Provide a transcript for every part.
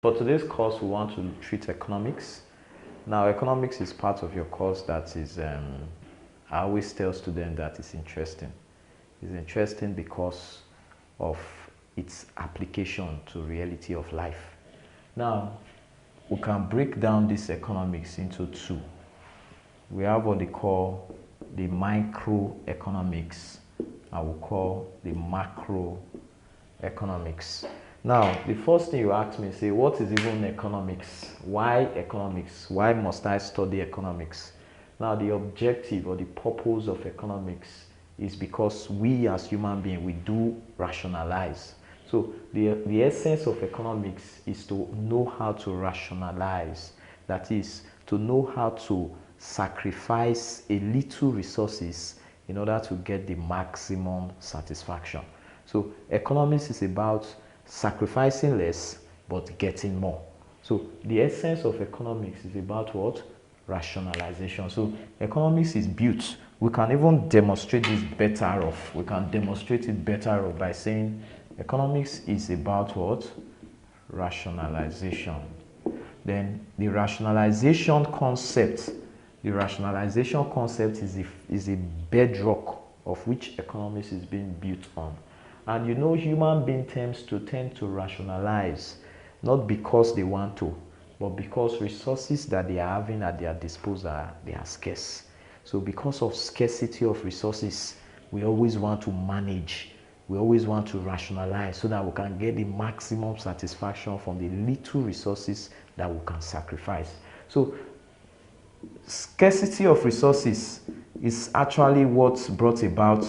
For today's course, we want to treat economics. Now, economics is part of your course that is, I always tell students that it's interesting. It's interesting because of its application to reality of life. Now, we can break down this economics into two. We have what they call the microeconomics, and we call the macroeconomics. Now, the first thing you ask me, say, what is even economics? Why economics? Why must I study economics? Now, the objective or the purpose of economics is because we as human beings, we do rationalize. So, the essence of economics is to know how to rationalize. That is, to know how to sacrifice a little resources in order to get the maximum satisfaction. So, economics is about sacrificing less but getting more. So the essence of economics is about what? Rationalization. So economics is built. We can even demonstrate this better off. We can demonstrate it better off by saying economics is about what? Rationalization. Then the rationalization concept. The rationalization concept is a bedrock of which economics is being built on. And you know, human beings tend to rationalize, not because they want to, but because resources that they are having at their disposal, they are scarce. So because of scarcity of resources, we always want to manage. We always want to rationalize so that we can get the maximum satisfaction from the little resources that we can sacrifice. So scarcity of resources is actually what brought about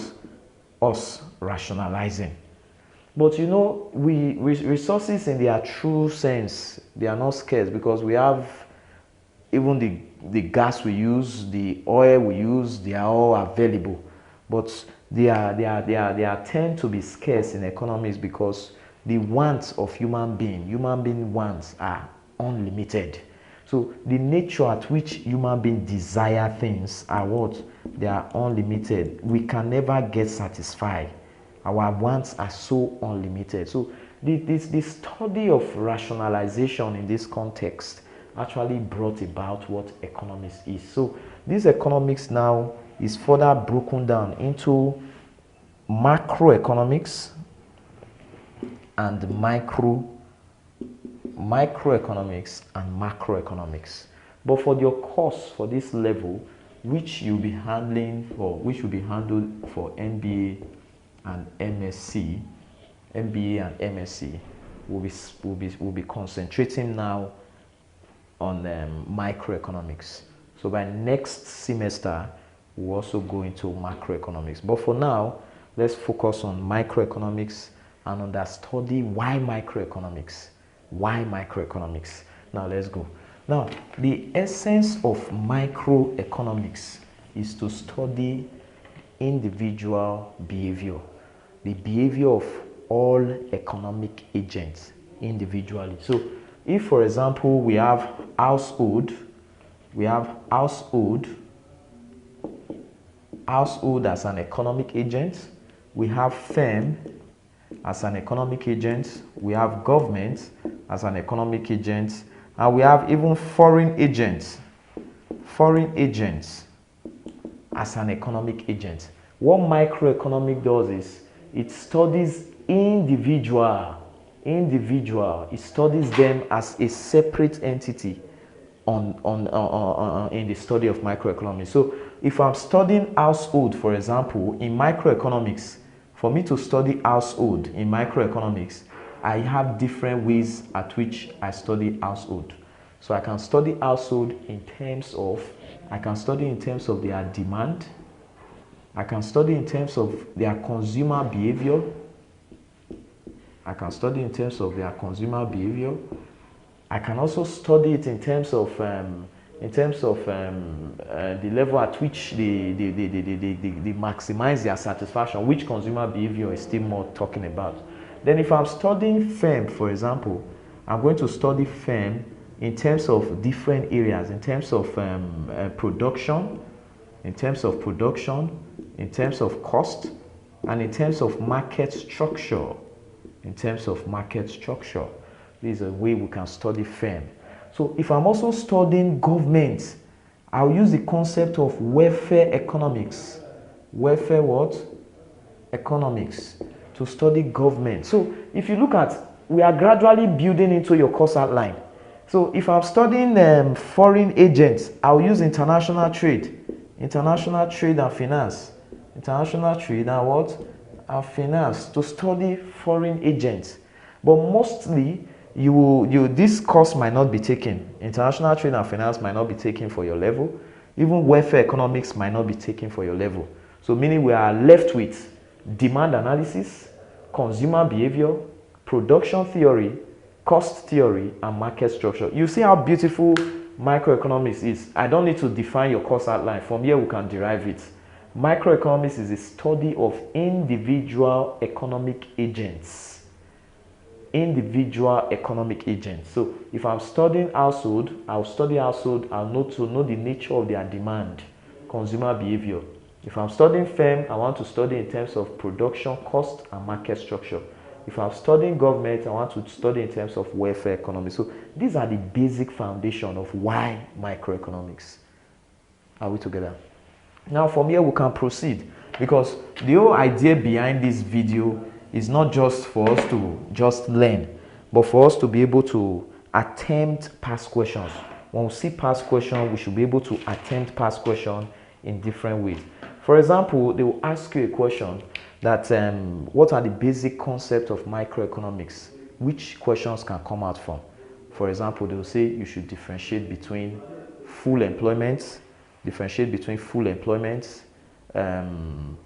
us rationalizing. But you know, resources in their true sense, they are not scarce because we have even the gas we use, the oil we use, they are all available. But they are tend to be scarce in economics because the wants of human being wants are unlimited. So the nature at which human beings desire things are what? They are unlimited. We can never get satisfied. Our wants are so unlimited. So the study of rationalization in this context actually brought about what economics is. So this economics now is further broken down into macroeconomics and microeconomics and macroeconomics. But for your course for this level, which you'll be handling for, which will be handled for MBA and MSc, MBA and MSc, we'll be concentrating now on microeconomics. So by next semester, we'll also go into macroeconomics. But for now, let's focus on microeconomics and understudy why microeconomics. Why microeconomics? Now let's go. Now, the essence of microeconomics is to study individual behavior, the behavior of all economic agents individually. So, if for example we have household as an economic agent, we have firm as an economic agent, we have government as an economic agent, and we have even foreign agents as an economic agent. What microeconomic does is it studies individual. It studies them as a separate entity in the study of microeconomics. So if I'm studying household, for example, in microeconomics, for me to study household in microeconomics, I have different ways at which I study household. So I can study household in terms of their demand. I can study in terms of their consumer behavior. I can also study it in terms of the level at which they maximize their satisfaction, which consumer behavior is still more talking about. Then if I'm studying firm, for example, I'm going to study firm in terms of different areas, in terms of production, in terms of cost, and in terms of market structure. This is a way we can study firm. So if I'm also studying government, I'll use the concept of welfare economics. Welfare what? Economics, to study government. So if you look at, we are gradually building into your course outline. So if I'm studying foreign agents, I'll use international trade and finance. International trade and what? And finance to study foreign agents. But mostly, this course might not be taken. International trade and finance might not be taken for your level. Even welfare economics might not be taken for your level. So meaning we are left with demand analysis, consumer behavior, production theory, cost theory, and market structure. You see how beautiful microeconomics is. I don't need to define your course outline. From here, we can derive it. Microeconomics is a study of individual economic agents. Individual economic agents. So if I'm studying household, I'll study household. I'll know the nature of their demand, consumer behavior. If I'm studying firm, I want to study in terms of production, cost, and market structure. If I'm studying government, I want to study in terms of welfare economics. So these are the basic foundation of why microeconomics. Are we together? Now from here we can proceed, because the whole idea behind this video is not just for us to just learn, but for us to be able to attempt past questions. When we see past questions, we should be able to attempt past questions in different ways. For example, they will ask you a question that what are the basic concepts of microeconomics? Which questions can come out from? For example, they will say you should differentiate between full employment,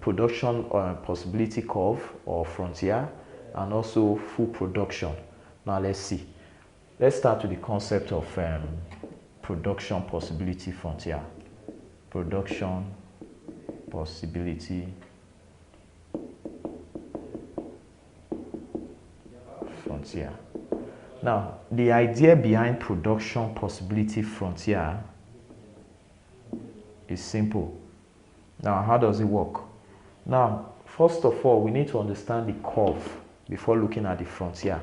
production possibility curve or frontier, and also full production. Now let's see. Let's start with the concept of production possibility frontier. Production possibility frontier. Now, the idea behind production possibility frontier is simple. Now, how does it work? Now, first of all, we need to understand the curve before looking at the frontier.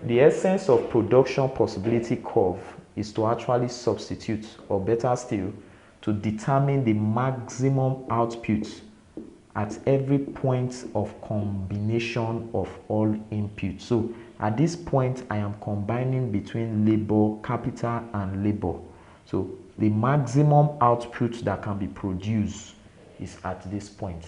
The essence of production possibility curve is to actually substitute, or better still, to determine the maximum output at every point of combination of all inputs. So at this point, I am combining between labor, capital, and labor. So the maximum output that can be produced is at this point.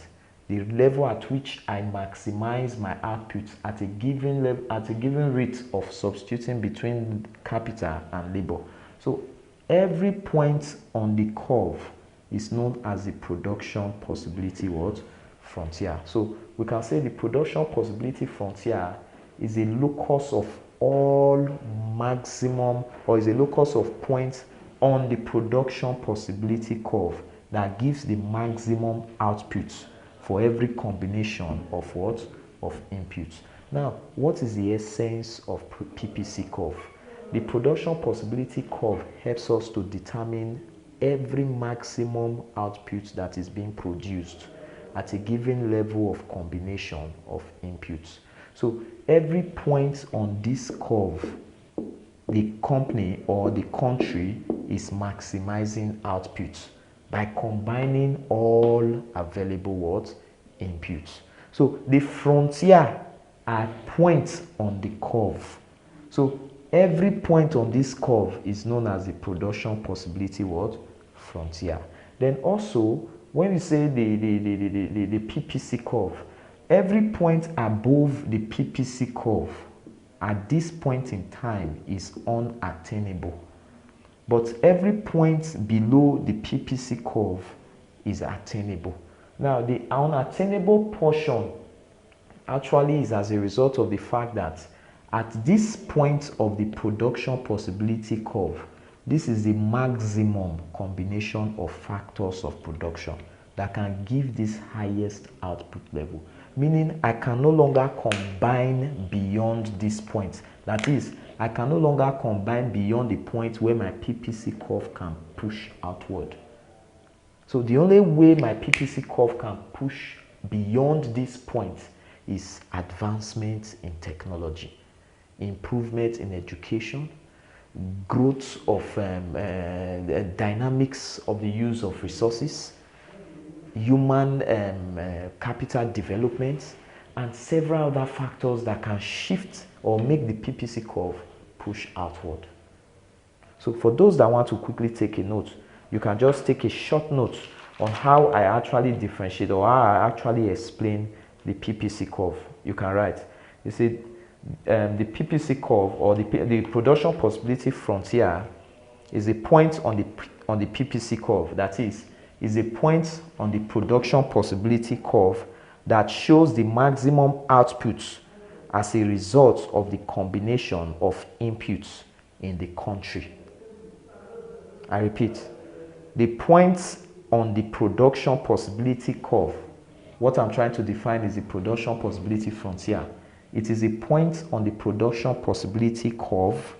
The level at which I maximize my output at a given level, at a given rate of substituting between capital and labor. So every point on the curve is known as the production possibility what? Frontier. So we can say the production possibility frontier is a locus of all maximum, or is a locus of points on the production possibility curve that gives the maximum output for every combination of what? Of inputs. Now, what is the essence of PPC curve? The production possibility curve helps us to determine every maximum output that is being produced at a given level of combination of inputs. So every point on this curve, the company or the country is maximizing output by combining all available what? Inputs. So the frontier are points on the curve. So every point on this curve is known as the production possibility what? Frontier. Then also, when we say the PPC curve, every point above the PPC curve at this point in time is unattainable. But every point below the PPC curve is attainable. Now, the unattainable portion actually is as a result of the fact that at this point of the production possibility curve, this is the maximum combination of factors of production that can give this highest output level. Meaning I can no longer combine beyond this point. That is, I can no longer combine beyond the point where my PPC curve can push outward. So the only way my PPC curve can push beyond this point is advancement in technology. improvement in education, growth of dynamics of the use of resources, human capital development, and several other factors that can shift or make the PPC curve push outward. So for those that want to quickly take a note, you can just take a short note on how I actually differentiate or how I actually explain the PPC curve. You can write, you see, the PPC curve or the production possibility frontier is a point on the PPC curve. That is a point on the production possibility curve that shows the maximum output as a result of the combination of inputs in the country. I repeat, the point on the production possibility curve, what I'm trying to define is the production possibility frontier. It is a point on the production possibility curve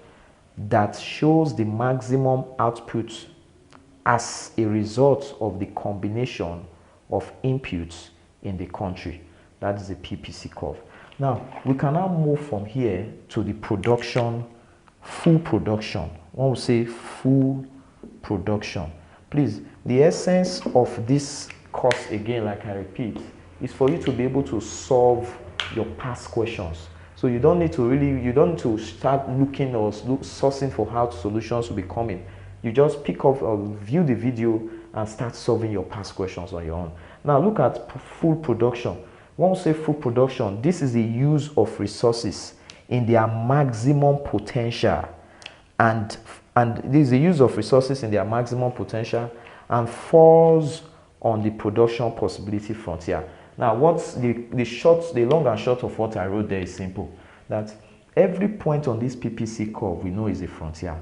that shows the maximum output as a result of the combination of inputs in the country. That is the PPC curve. Now, we can now move from here to the production, full production. When we say full production, please, the essence of this course, again, like I repeat, is for you to be able to solve your past questions. So you don't need to start looking or sourcing for how solutions will be coming. You just pick up or view the video and start solving your past questions on your own. Now look at full production. When we say full production, this is the use of resources in their maximum potential, and this is the use of resources in their maximum potential and falls on the production possibility frontier. Now, what's the long and short of what I wrote there is simple. That every point on this PPC curve we know is a frontier,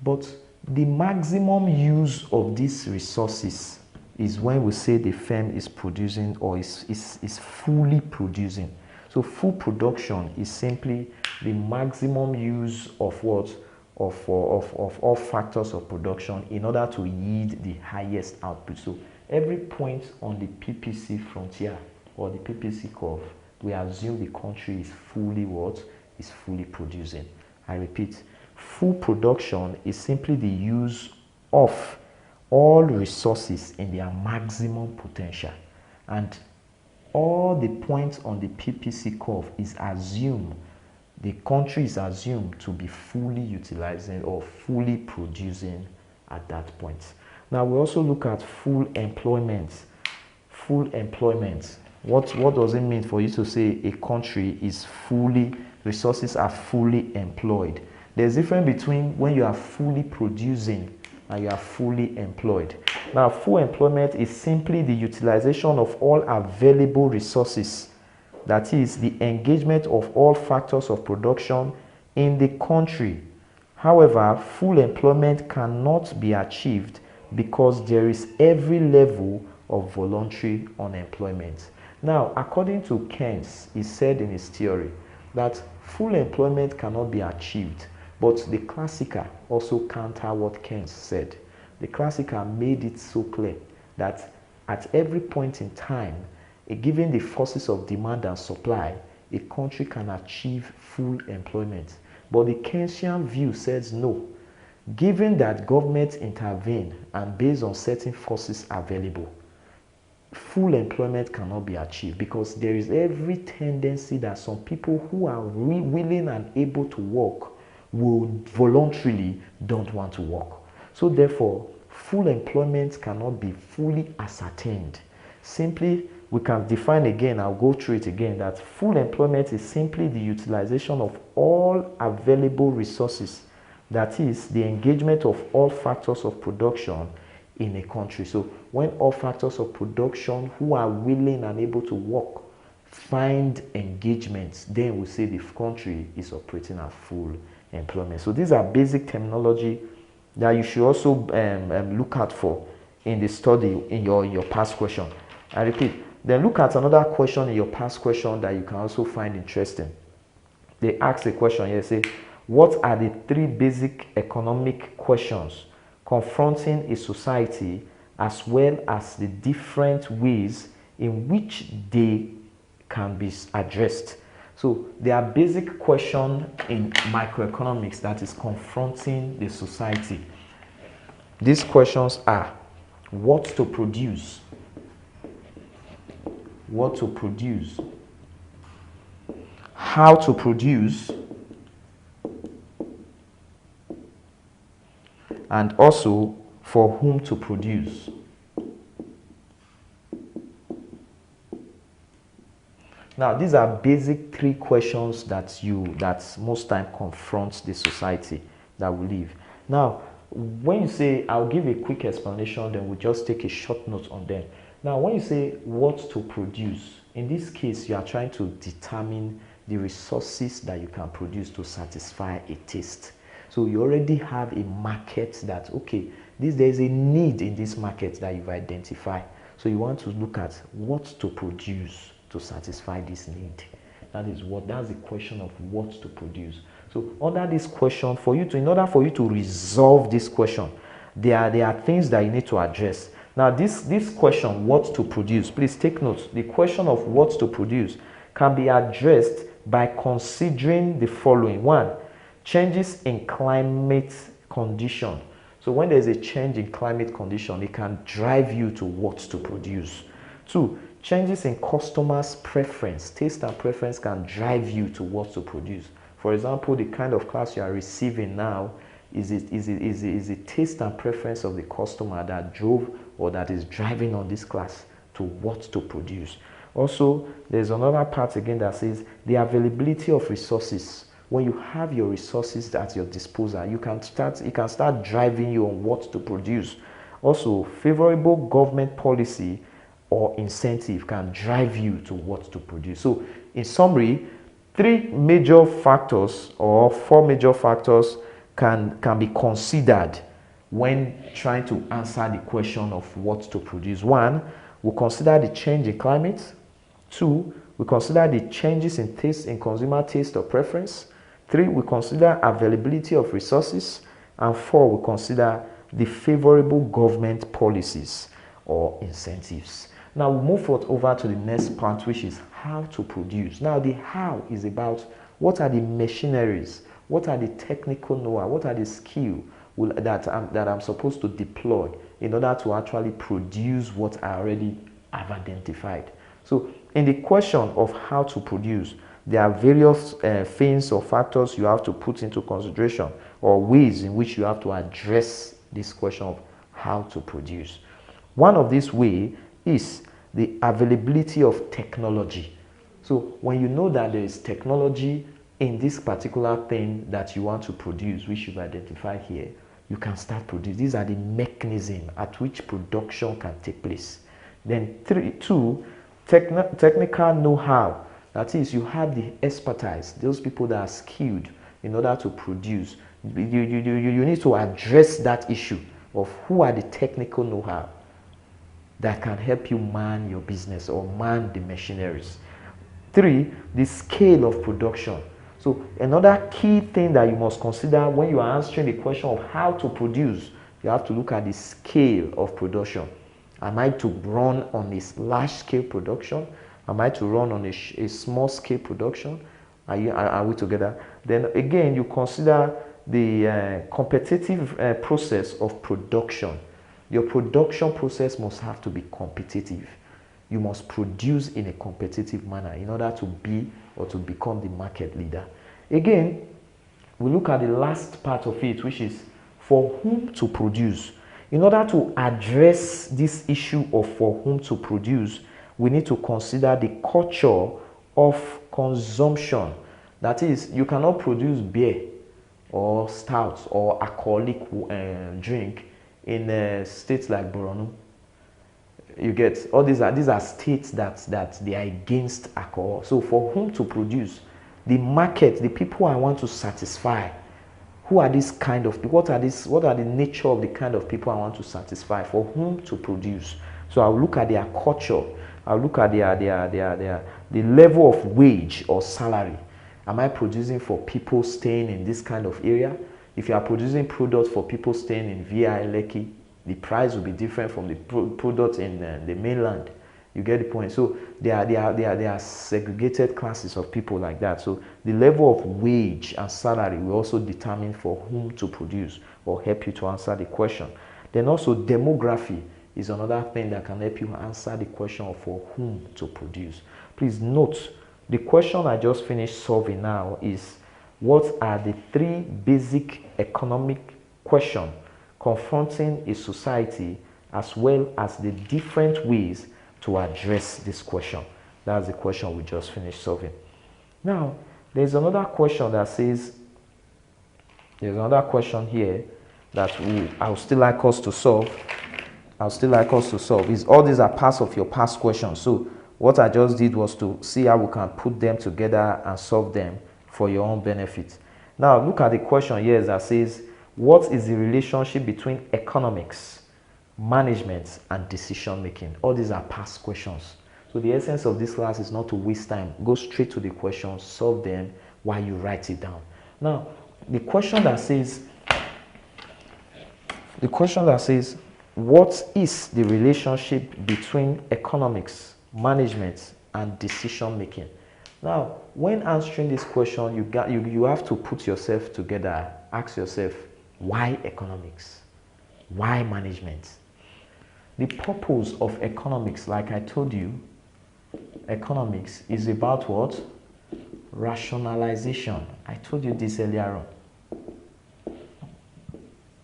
but the maximum use of these resources is when we say the firm is producing or is fully producing. So full production is simply the maximum use of what? Of all factors of production in order to yield the highest output. So every point on the PPC frontier or the PPC curve, we assume the country is fully what? Is fully producing. I repeat, full production is simply the use of all resources in their maximum potential, and all the points on the PPC curve is assumed, the country is assumed to be fully utilizing or fully producing at that point. Now we also look at full employment. Full employment. What does it mean for you to say a country is fully, resources are fully employed? There's a difference between when you are fully producing and you are fully employed. Now, full employment is simply the utilization of all available resources. That is the engagement of all factors of production in the country. However, full employment cannot be achieved because there is every level of voluntary unemployment. Now, according to Keynes, he said in his theory that full employment cannot be achieved, but the classical also counter what Keynes said. The classical made it so clear that at every point in time, given the forces of demand and supply, a country can achieve full employment. But the Keynesian view says no. Given that governments intervene and based on certain forces available, full employment cannot be achieved because there is every tendency that some people who are willing and able to work will voluntarily don't want to work. So therefore, full employment cannot be fully ascertained. Simply, we can define again, I'll go through it again, that full employment is simply the utilization of all available resources. That is the engagement of all factors of production in a country. So when all factors of production who are willing and able to work find engagements, then we say the country is operating at full employment. So these are basic terminology that you should also look out for in the study in your past question. I repeat, then look at another question in your past question that you can also find interesting. They ask a question here, say, what are the three basic economic questions confronting a society, as well as the different ways in which they can be addressed? So there are basic questions in microeconomics that is confronting the society. These questions are: what to produce? What to produce? How to produce? And also, for whom to produce? Now, these are basic three questions that most time confronts the society that we live. Now, when you say, I'll give a quick explanation, then we'll just take a short note on them. Now, when you say what to produce, in this case, you are trying to determine the resources that you can produce to satisfy a taste. So you already have a market that, okay, there is a need in this market that you've identified. So you want to look at what to produce to satisfy this need. That's the question of what to produce. So under this question, in order for you to resolve this question, there are things that you need to address. Now this question, what to produce, please take note. The question of what to produce can be addressed by considering the following. One, changes in climate condition. So when there's a change in climate condition, it can drive you to what to produce. Two, changes in customers' preference. Taste and preference can drive you to what to produce. For example, the kind of class you are receiving now is a taste and preference of the customer that drove or that is driving on this class to what to produce. Also, there's another part again that says the availability of resources. When you have your resources at your disposal, it can start driving you on what to produce. Also, favorable government policy or incentive can drive you to what to produce. So, in summary, 3 major factors or 4 major factors can be considered when trying to answer the question of what to produce. 1, we consider the change in climate. 2, we consider the changes in taste, in consumer taste or preference. 3, we consider availability of resources. And 4, we consider the favorable government policies or incentives. Now we'll move over to the next part, which is how to produce. Now the how is about what are the machineries, what are the technical know-how, what are the skills that I'm supposed to deploy in order to actually produce what I already have identified. So in the question of how to produce, there are various things or factors you have to put into consideration, or ways in which you have to address this question of how to produce. One of these ways is the availability of technology. So when you know that there is technology in this particular thing that you want to produce, which you've identified here, you can start producing. These are the mechanisms at which production can take place. Then 2, technical know-how. That is, you have the expertise, those people that are skilled in order to produce. You need to address that issue of who are the technical know-how that can help you man your business or man the machineries. 3, the scale of production. So another key thing that you must consider when you are answering the question of how to produce, you have to look at the scale of production. Am I to run on a large scale production? Am I to run on a small scale production? Are we together? Then again, you consider the competitive process of production. Your production process must have to be competitive. You must produce in a competitive manner in order to be or to become the market leader. Again, we look at the last part of it, which is for whom to produce. In order to address this issue of for whom to produce, we need to consider the culture of consumption. That is, you cannot produce beer or stout or alcoholic drink in states like Borno. You get, all these are states that they are against alcohol. So for whom to produce, the market, the people I want to satisfy, who are these kind of people? What are the nature of the kind of people I want to satisfy? For whom to produce? So I'll look at their culture. I'll look at the level of wage or salary. Am I producing for people staying in this kind of area? If you are producing products for people staying in VI Lekki, the price will be different from the product in the mainland. You get the point? So they are segregated classes of people like that. So the level of wage and salary will also determine for whom to produce or help you to answer the question. Then also demography is another thing that can help you answer the question of for whom to produce. Please note, the question I just finished solving now is what are the three basic economic questions confronting a society, as well as the different ways to address this question. That's the question we just finished solving. Now, there's another question that says, there's another question here that I would still like us to solve. Is all these are parts of your past questions. So what I just did was to see how we can put them together and solve them for your own benefit. Now look at the question here that says, what is the relationship between economics, management, and decision making? All these are past questions. So the essence of this class is not to waste time. Go straight to the questions, solve them while you write it down. Now, the question that says, what is the relationship between economics, management, and decision making? Now, when answering this question, you have to put yourself together, ask yourself, why economics? Why management? The purpose of economics, like I told you, economics is about what? Rationalization. I told you this earlier on.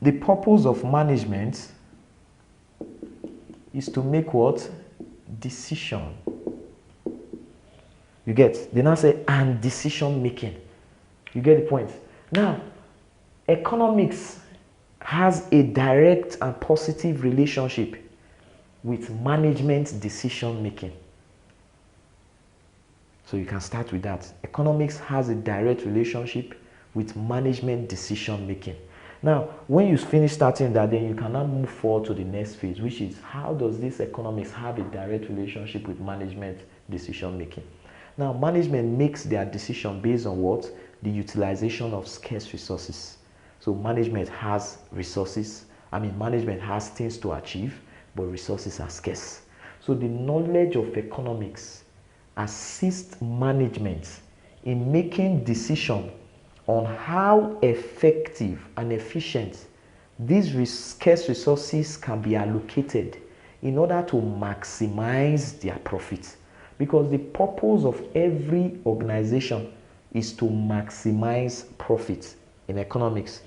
The purpose of management is to make what? Decision. You get? They now say, and decision making. You get the point? Now, economics has a direct and positive relationship with management decision making. So you can start with that. Economics has a direct relationship with management decision making. Now, when you finish starting that, then you can now move forward to the next phase, which is how does this economics have a direct relationship with management decision making? Now, management makes their decision based on what? The utilization of scarce resources. So management has resources. Management has things to achieve, but resources are scarce. So the knowledge of economics assists management in making decisions on how effective and efficient these scarce resources can be allocated in order to maximize their profits. Because the purpose of every organization is to maximize profit in economics.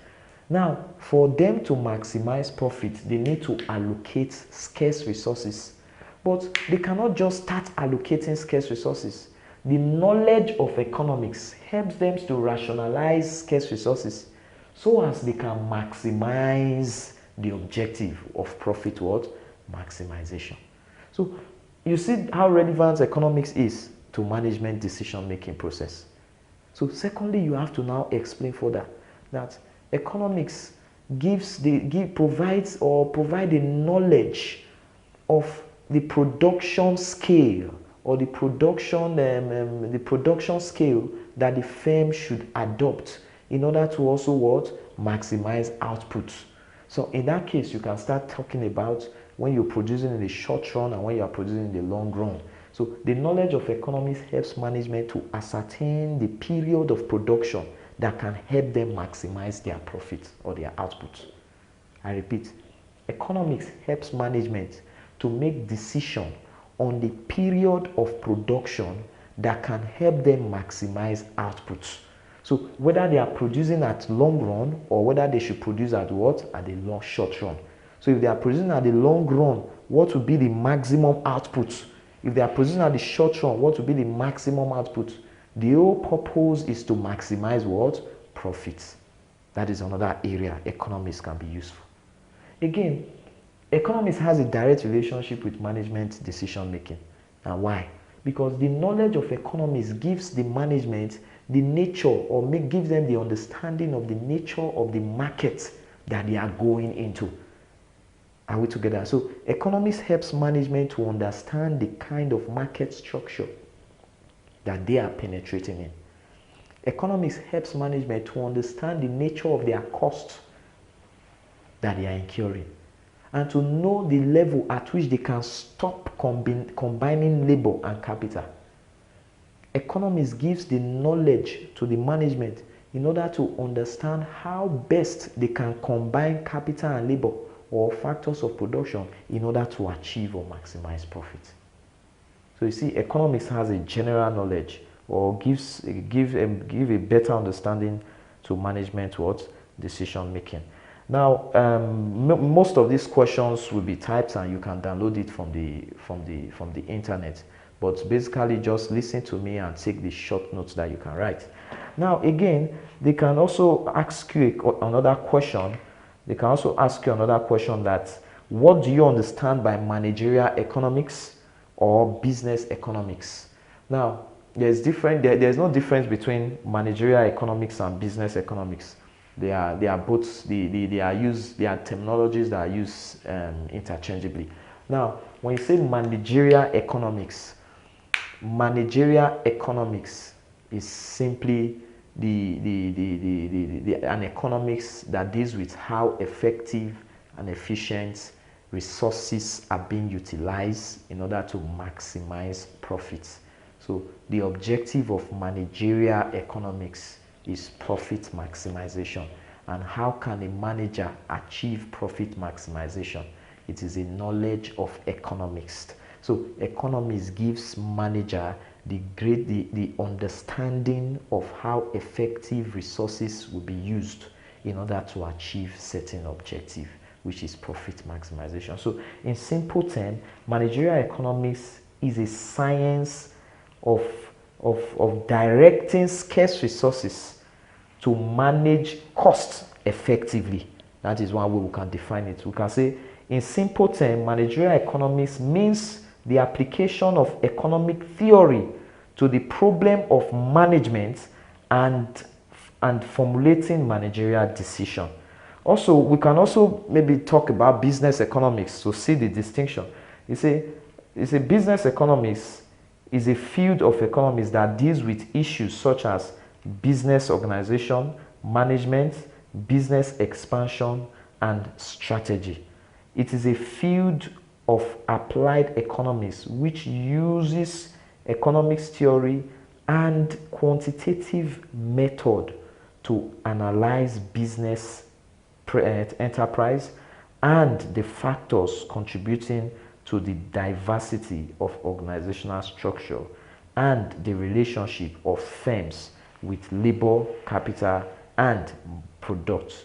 Now, for them to maximize profit, they need to allocate scarce resources. But they cannot just start allocating scarce resources. The knowledge of economics helps them to rationalize scarce resources so as they can maximize the objective of profit, what? Maximization. So you see how relevant economics is to management decision-making process. So secondly, you have to now explain further that economics provides a knowledge of the production scale or the production scale that the firm should adopt in order to also what? Maximize output. So in that case, you can start talking about when you're producing in the short run and when you are producing in the long run. So the knowledge of economics helps management to ascertain the period of production that can help them maximize their profit or their output. I repeat, economics helps management to make decisions on the period of production that can help them maximize outputs. So whether they are producing at long run or whether they should produce at what? At the short run. So if they are producing at the long run, what will be the maximum output? If they are producing at the short run, what will be the maximum output? The whole purpose is to maximize what? Profits. That is another area economics can be useful. Again, economics has a direct relationship with management decision making. And why? Because the knowledge of economics gives the management the nature or gives them the understanding of the nature of the market that they are going into. Are we together? So economics helps management to understand the kind of market structure that they are penetrating in. Economics helps management to understand the nature of their costs that they are incurring. and to know the level at which they can stop combining labor and capital. Economics gives the knowledge to the management in order to understand how best they can combine capital and labor or factors of production in order to achieve or maximize profit. So you see, economics has a general knowledge or give a better understanding to management what decision making. Now, most of these questions will be typed and you can download it from the internet. But basically, just listen to me and take the short notes that you can write. Now, again, they can also ask you another question. They can also ask you another question that, what do you understand by managerial economics or business economics? Now, there's no difference between managerial economics and business economics. They are both they are terminologies that are used interchangeably. Now, when you say managerial economics is simply an economics that deals with how effective and efficient resources are being utilized in order to maximize profits. So the objective of managerial economics is profit maximization. And how can a manager achieve profit maximization? It is a knowledge of economics. So economics gives manager the understanding of how effective resources will be used in order to achieve certain objective, which is profit maximization. So in simple terms, managerial economics is a science of directing scarce resources to manage costs effectively. That is one way we can define it. We can say, in simple terms, managerial economics means the application of economic theory to the problem of management and formulating managerial decision. Also, we can also maybe talk about business economics to see the distinction. You say business economics is a field of economics that deals with issues such as business organization, management, business expansion, and strategy. It is a field of applied economics which uses economics theory and quantitative method to analyze business enterprise and the factors contributing to the diversity of organizational structure and the relationship of firms with labor, capital, and products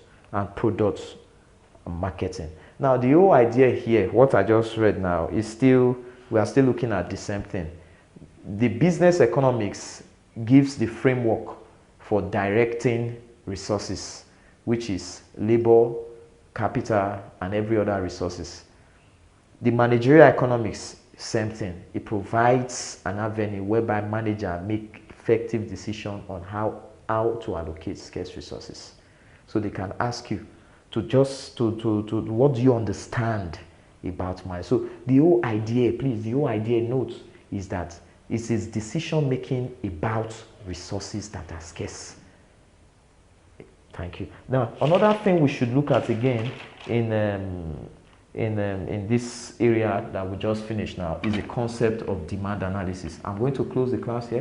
marketing. Now, the whole idea here, what I just read now, is we are still looking at the same thing. The business economics gives the framework for directing resources, which is labor, capital, and every other resources. The managerial economics, same thing. It provides an avenue whereby manager make effective decision on how to allocate scarce resources. So they can ask you to what do you understand about money? So the whole idea, note, is that it is decision making about resources that are scarce. Thank you. Now, another thing we should look at again in this area that we just finished now is the concept of demand analysis. I'm going to close the class here.